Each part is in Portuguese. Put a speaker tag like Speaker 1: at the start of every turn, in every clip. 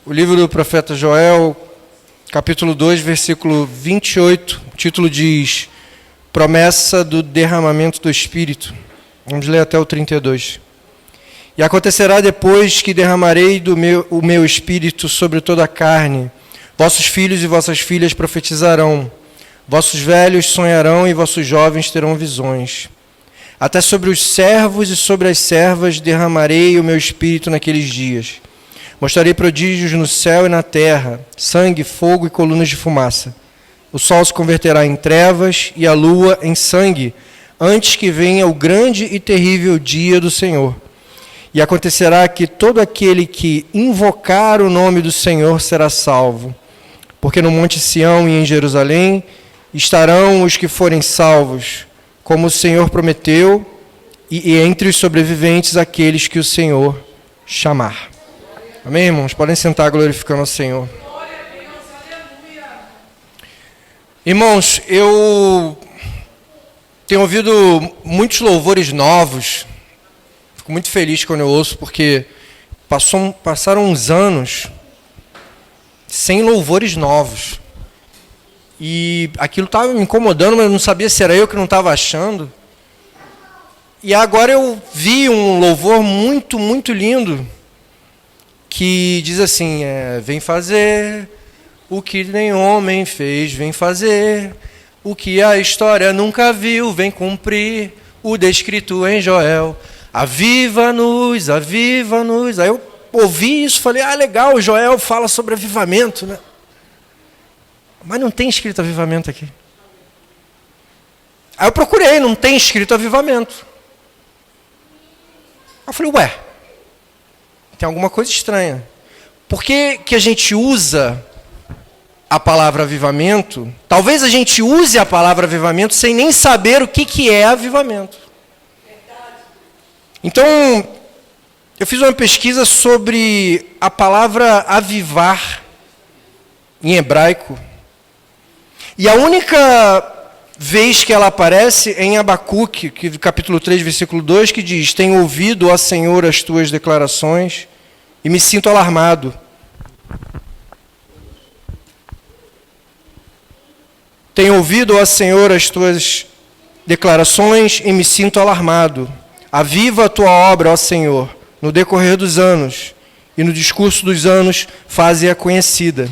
Speaker 1: O livro do profeta Joel, capítulo 2, versículo 28, o título diz: Promessa do derramamento do Espírito. Vamos ler até o 32. E acontecerá depois que derramarei o meu Espírito sobre toda a carne. Vossos filhos e vossas filhas profetizarão. Vossos velhos sonharão e vossos jovens terão visões. Até sobre os servos e sobre as servas derramarei o meu Espírito naqueles dias. Mostrarei prodígios no céu e na terra, sangue, fogo e colunas de fumaça. O sol se converterá em trevas e a lua em sangue, antes que venha o grande e terrível dia do Senhor. E acontecerá que todo aquele que invocar o nome do Senhor será salvo. Porque no monte Sião e em Jerusalém estarão os que forem salvos, como o Senhor prometeu, e entre os sobreviventes aqueles que o Senhor chamar. Amém, irmãos? Podem sentar glorificando ao Senhor. Irmãos, eu tenho ouvido muitos louvores novos. Fico muito feliz quando eu ouço, porque passaram uns anos sem louvores novos. E aquilo estava me incomodando, mas eu não sabia se era eu que não estava achando. E agora eu vi um louvor muito, muito lindo, que diz assim, vem fazer o que nem homem fez, vem fazer o que a história nunca viu, vem cumprir o descrito em Joel. Aviva-nos, aviva-nos. Aí eu ouvi isso, falei, legal, Joel fala sobre avivamento, né? Mas não tem escrito avivamento aqui. Aí eu procurei, não tem escrito avivamento. Aí eu falei, tem alguma coisa estranha. Por que a gente usa a palavra avivamento? Talvez a gente use a palavra avivamento sem nem saber o que é avivamento. Então, eu fiz uma pesquisa sobre a palavra avivar em hebraico. E a única vez que ela aparece é em Abacuque, capítulo 3, versículo 2, que diz: Tenho ouvido, ó Senhor, as tuas declarações e me sinto alarmado. Tenho ouvido, ó Senhor, as tuas declarações e me sinto alarmado. Aviva a tua obra, ó Senhor, no decorrer dos anos, e no discurso dos anos faze-a conhecida.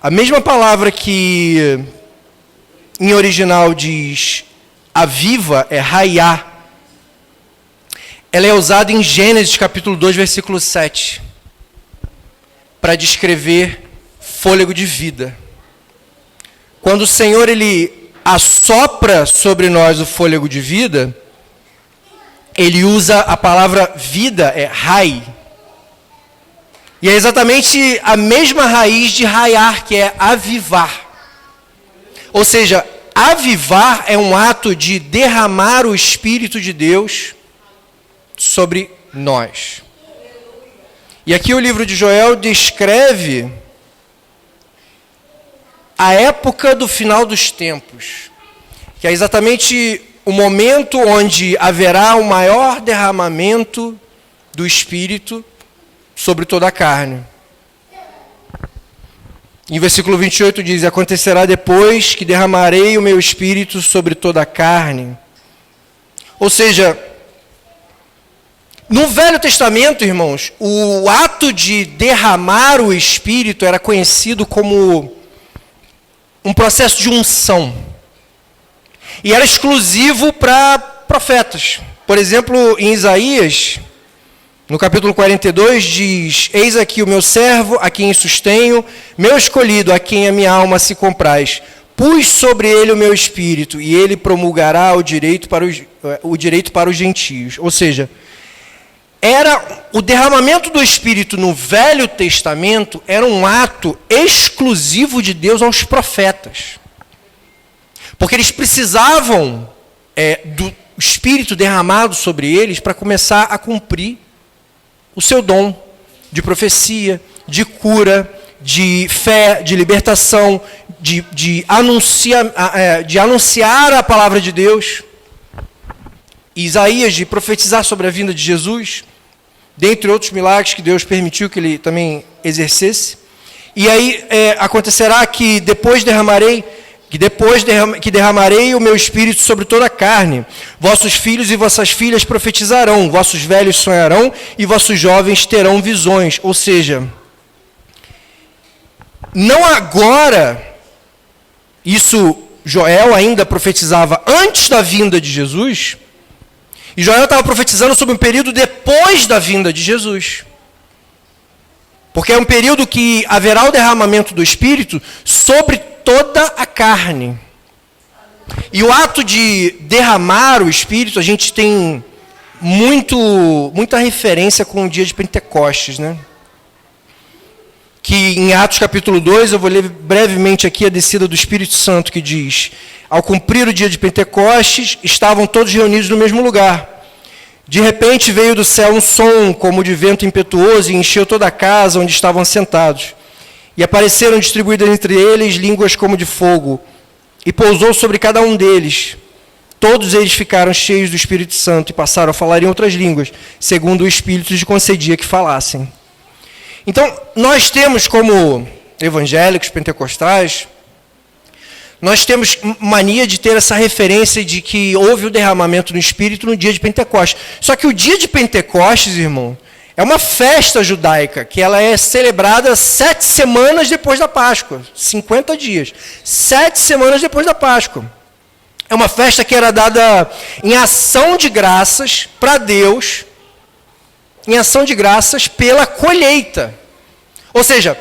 Speaker 1: A mesma palavra que em original diz aviva é raiá. Ela é usada em Gênesis capítulo 2, versículo 7, para descrever fôlego de vida. Quando o Senhor ele assopra sobre nós o fôlego de vida, ele usa a palavra vida, é rai. E é exatamente a mesma raiz de raiar, que é avivar. Ou seja, avivar é um ato de derramar o Espírito de Deus sobre nós. E aqui o livro de Joel descreve a época do final dos tempos, que é exatamente o momento onde haverá o maior derramamento do Espírito sobre toda a carne. Em versículo 28 diz: Acontecerá depois que derramarei o meu Espírito sobre toda a carne. Ou seja, no Velho Testamento, irmãos, o ato de derramar o Espírito era conhecido como um processo de unção. E era exclusivo para profetas. Por exemplo, em Isaías, no capítulo 42, diz: Eis aqui o meu servo, a quem sustenho, meu escolhido, a quem a minha alma se compraz. Pus sobre ele o meu espírito, e ele promulgará o direito para os gentios. Ou seja, era o derramamento do Espírito no Velho Testamento era um ato exclusivo de Deus aos profetas. Porque eles precisavam do Espírito derramado sobre eles para começar a cumprir o seu dom de profecia, de cura, de fé, de libertação, de anunciar a palavra de Deus. Isaías, de profetizar sobre a vinda de Jesus. dentre outros milagres que Deus permitiu que ele também exercesse. E aí acontecerá que depois que derramarei o meu espírito sobre toda a carne, vossos filhos e vossas filhas profetizarão, vossos velhos sonharão e vossos jovens terão visões. Ou seja, não agora, isso Joel ainda profetizava antes da vinda de Jesus, e Joel estava profetizando sobre um período depois da vinda de Jesus. Porque é um período que haverá o derramamento do Espírito sobre toda a carne. E o ato de derramar o Espírito, a gente tem muita referência com o dia de Pentecostes, né? Que em Atos capítulo 2, eu vou ler brevemente aqui a descida do Espírito Santo, que diz: ao cumprir o dia de Pentecostes, estavam todos reunidos no mesmo lugar. De repente veio do céu um som, como de vento impetuoso, e encheu toda a casa onde estavam sentados. E apareceram distribuídas entre eles línguas como de fogo, e pousou sobre cada um deles. Todos eles ficaram cheios do Espírito Santo e passaram a falar em outras línguas, segundo o Espírito lhes concedia que falassem. Então, nós temos como evangélicos, pentecostais, nós temos mania de ter essa referência de que houve o derramamento do Espírito no dia de Pentecostes. Só que o dia de Pentecostes, irmão, é uma festa judaica, que ela é celebrada 7 semanas depois da Páscoa, 50 dias, 7 semanas depois da Páscoa. É uma festa que era dada em ação de graças para Deus, em ação de graças pela colheita. Ou seja,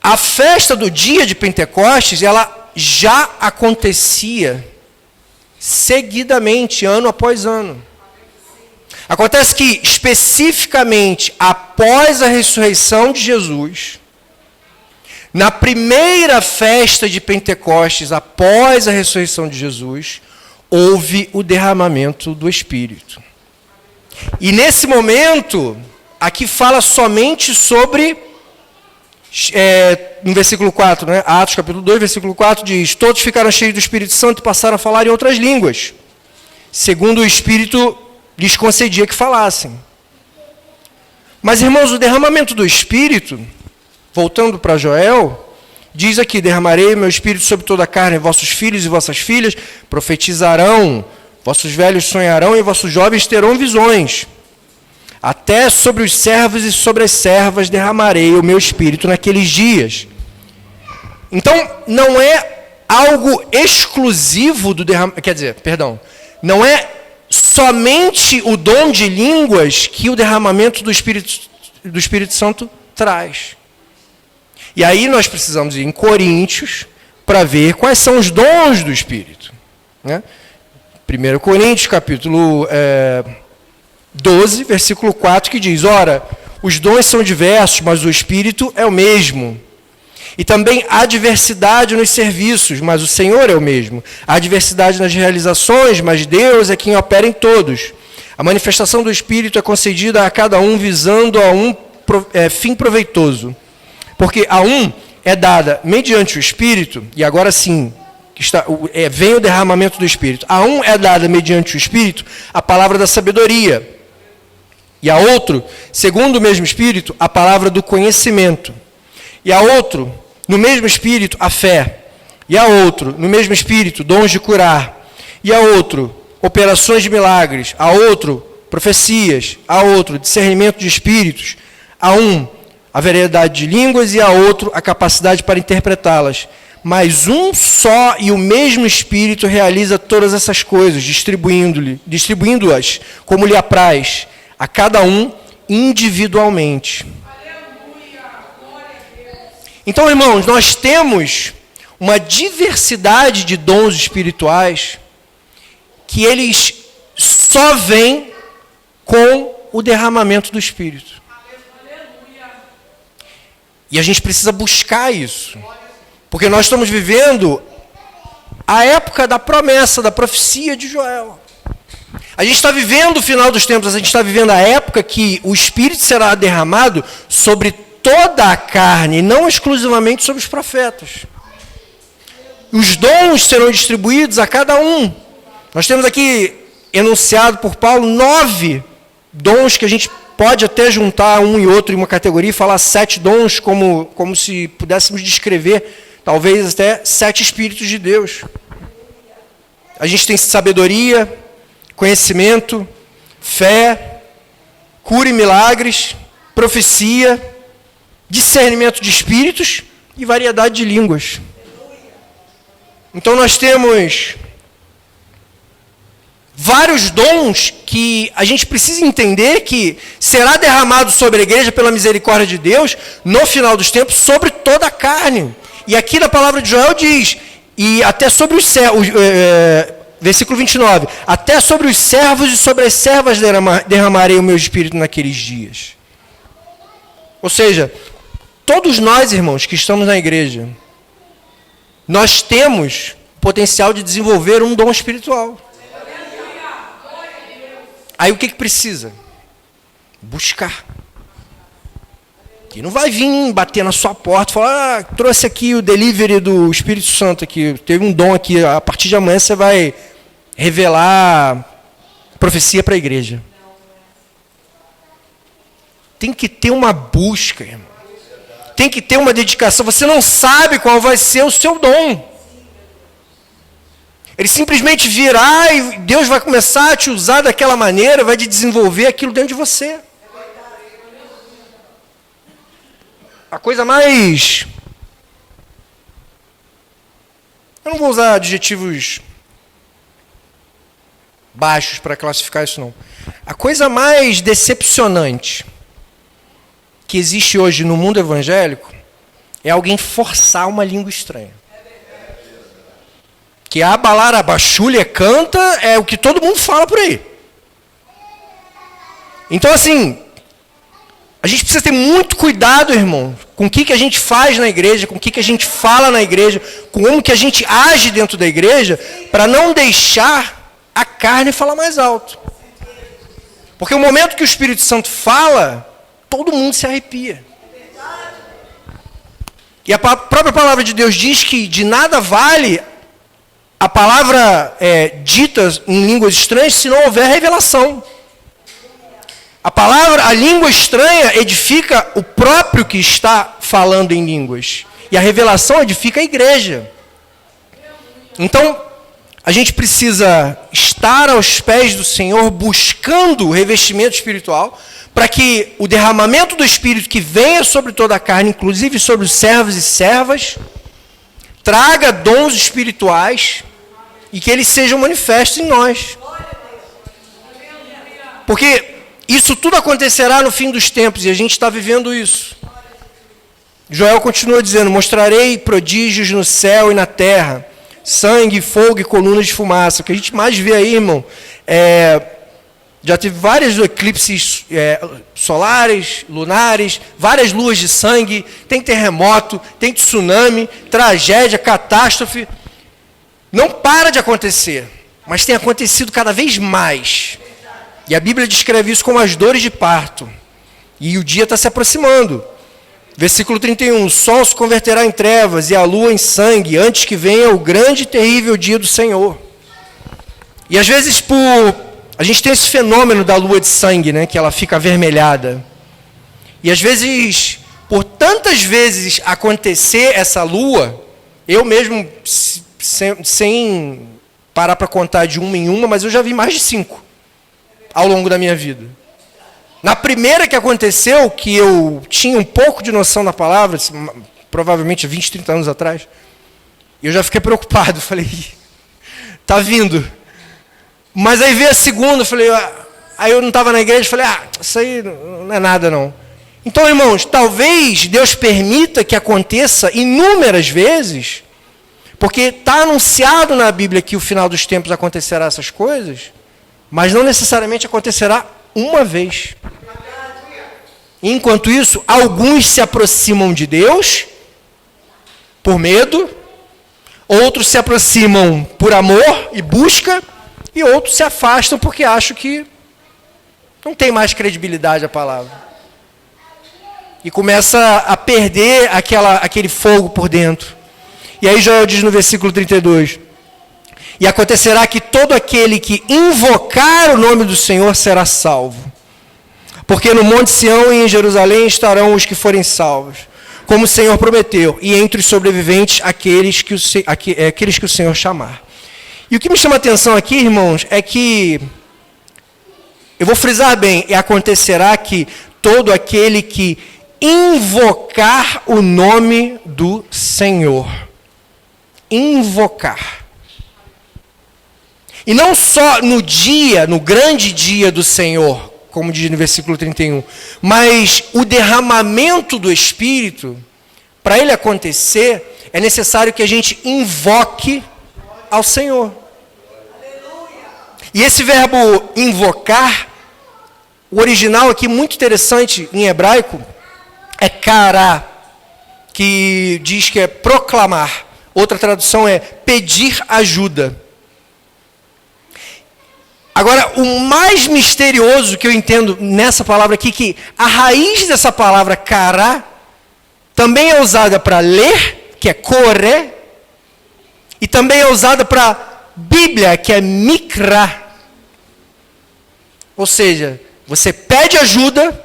Speaker 1: a festa do dia de Pentecostes, ela já acontecia seguidamente, ano após ano. Acontece que, especificamente, após a ressurreição de Jesus, na primeira festa de Pentecostes, após a ressurreição de Jesus, houve o derramamento do Espírito. E nesse momento, aqui fala somente sobre, no versículo 4, né? Atos capítulo 2, versículo 4, diz: todos ficaram cheios do Espírito Santo e passaram a falar em outras línguas, segundo o Espírito lhes concedia que falassem. Mas, irmãos, o derramamento do Espírito, voltando para Joel, diz aqui: derramarei meu Espírito sobre toda a carne, vossos filhos e vossas filhas profetizarão, vossos velhos sonharão e vossos jovens terão visões. Até sobre os servos e sobre as servas derramarei o meu Espírito naqueles dias. Então, não é algo exclusivo do derramamento, não é somente o dom de línguas que o derramamento do Espírito Santo traz. E aí nós precisamos ir em Coríntios para ver quais são os dons do Espírito, né? 1 Coríntios, capítulo 12, versículo 4, que diz: ora, os dons são diversos, mas o Espírito é o mesmo. E também há diversidade nos serviços, mas o Senhor é o mesmo. Há diversidade nas realizações, mas Deus é quem opera em todos. A manifestação do Espírito é concedida a cada um visando a um fim proveitoso. Porque a um é dada mediante o Espírito, e agora sim, vem o derramamento do Espírito. A um é dada mediante o Espírito a palavra da sabedoria. E a outro, segundo o mesmo Espírito, a palavra do conhecimento. E a outro, no mesmo Espírito, a fé. E a outro, no mesmo Espírito, dons de curar. E a outro, operações de milagres. A outro, profecias. A outro, discernimento de espíritos. A um, a variedade de línguas, e a outro, a capacidade para interpretá-las. Mas um só e o mesmo Espírito realiza todas essas coisas, distribuindo-as como lhe apraz, a cada um individualmente. Então, irmãos, nós temos uma diversidade de dons espirituais que eles só vêm com o derramamento do Espírito. E a gente precisa buscar isso. Porque nós estamos vivendo a época da promessa, da profecia de Joel. A gente está vivendo o final dos tempos, a gente está vivendo a época que o Espírito será derramado sobre toda a carne, não exclusivamente sobre os profetas. Os dons serão distribuídos a cada um. Nós temos aqui, enunciado por Paulo, 9 dons que a gente pode até juntar um e outro em uma categoria e falar 7 dons como se pudéssemos descrever, talvez até 7 Espíritos de Deus. A gente tem sabedoria, conhecimento, fé, cura e milagres, profecia, discernimento de espíritos e variedade de línguas. Então nós temos vários dons que a gente precisa entender que será derramado sobre a igreja pela misericórdia de Deus no final dos tempos sobre toda a carne. E aqui na palavra de Joel diz, e até sobre os servos, versículo 29, até sobre os servos e sobre as servas derramarei o meu espírito naqueles dias. Ou seja, todos nós, irmãos, que estamos na igreja, nós temos potencial de desenvolver um dom espiritual. Aí o que precisa? Buscar. E não vai vir bater na sua porta e falar, trouxe aqui o delivery do Espírito Santo aqui, teve um dom aqui, a partir de amanhã você vai revelar profecia para a igreja. Tem que ter uma busca, irmão. Tem que ter uma dedicação. Você não sabe qual vai ser o seu dom. Ele simplesmente virá e Deus vai começar a te usar daquela maneira, vai te desenvolver aquilo dentro de você. A coisa mais... Eu não vou usar adjetivos baixos para classificar isso, não. A coisa mais decepcionante que existe hoje no mundo evangélico é alguém forçar uma língua estranha. Que a balarabachulha canta é o que todo mundo fala por aí. Então, assim, a gente precisa ter muito cuidado, irmão, com o que a gente faz na igreja, com o que a gente fala na igreja, com como que a gente age dentro da igreja, para não deixar a carne falar mais alto. Porque o momento que o Espírito Santo fala, todo mundo se arrepia. E a própria palavra de Deus diz que de nada vale a palavra dita em línguas estranhas se não houver revelação. A língua estranha edifica o próprio que está falando em línguas. E a revelação edifica a igreja. Então, a gente precisa estar aos pés do Senhor buscando o revestimento espiritual para que o derramamento do Espírito que venha sobre toda a carne, inclusive sobre os servos e servas, traga dons espirituais e que eles sejam manifestos em nós. Porque isso tudo acontecerá no fim dos tempos e a gente está vivendo isso. Joel continua dizendo, mostrarei prodígios no céu e na terra, sangue, fogo e colunas de fumaça. O que a gente mais vê aí, irmão, já teve vários eclipses solares, lunares, várias luas de sangue, tem terremoto, tem tsunami, tragédia, catástrofe. Não para de acontecer, mas tem acontecido cada vez mais. E a Bíblia descreve isso como as dores de parto. E o dia está se aproximando. Versículo 31, o sol se converterá em trevas e a lua em sangue, antes que venha o grande e terrível dia do Senhor. E às vezes a gente tem esse fenômeno da lua de sangue, né, que ela fica avermelhada. E às vezes, por tantas vezes acontecer essa lua, eu mesmo, sem parar para contar de uma em uma, mas eu já vi mais de 5 ao longo da minha vida. Na primeira que aconteceu, que eu tinha um pouco de noção da palavra, provavelmente 20, 30 anos atrás, eu já fiquei preocupado, falei, tá vindo. Mas aí veio a segunda, falei, aí eu não estava na igreja, falei, isso aí não é nada não. Então, irmãos, talvez Deus permita que aconteça inúmeras vezes, porque está anunciado na Bíblia que o final dos tempos acontecerá essas coisas, mas não necessariamente acontecerá uma vez. Enquanto isso, alguns se aproximam de Deus por medo, outros se aproximam por amor e busca, e outros se afastam porque acham que não tem mais credibilidade a palavra. E começa a perder aquele fogo por dentro. E aí Joel diz no versículo 32, e acontecerá que todo aquele que invocar o nome do Senhor será salvo. Porque no Monte Sião e em Jerusalém estarão os que forem salvos, como o Senhor prometeu, e entre os sobreviventes aqueles que o Senhor chamar. E o que me chama a atenção aqui, irmãos, é que, eu vou frisar bem, e acontecerá que todo aquele que invocar o nome do Senhor. Invocar. E não só no dia, no grande dia do Senhor, como diz no versículo 31, mas o derramamento do Espírito, para ele acontecer, é necessário que a gente invoque ao Senhor. E esse verbo invocar, o original aqui, muito interessante em hebraico, é kará, que diz que é proclamar. Outra tradução é pedir ajuda. Agora, o mais misterioso que eu entendo nessa palavra aqui, que a raiz dessa palavra kará também é usada para ler, que é coré, e também é usada para Bíblia, que é mikra. Ou seja, você pede ajuda,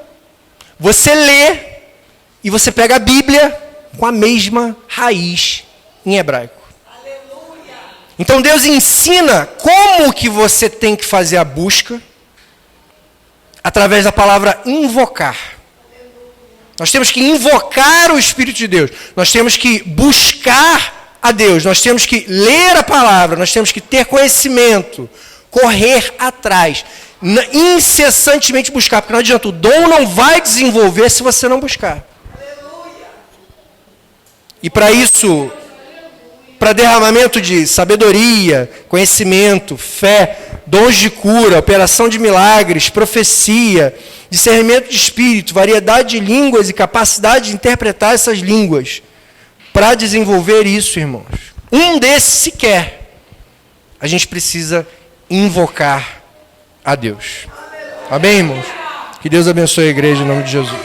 Speaker 1: você lê, e você pega a Bíblia com a mesma raiz em hebraico. Então Deus ensina como que você tem que fazer a busca através da palavra invocar. Nós temos que invocar o Espírito de Deus. Nós temos que buscar a Deus. Nós temos que ler a palavra. Nós temos que ter conhecimento. Correr atrás. Incessantemente buscar. Porque não adianta. O dom não vai desenvolver se você não buscar. E para isso, para derramamento de sabedoria, conhecimento, fé, dons de cura, operação de milagres, profecia, discernimento de espírito, variedade de línguas e capacidade de interpretar essas línguas. Para desenvolver isso, irmãos, um desses sequer, a gente precisa invocar a Deus. Amém, irmãos? Que Deus abençoe a igreja em nome de Jesus.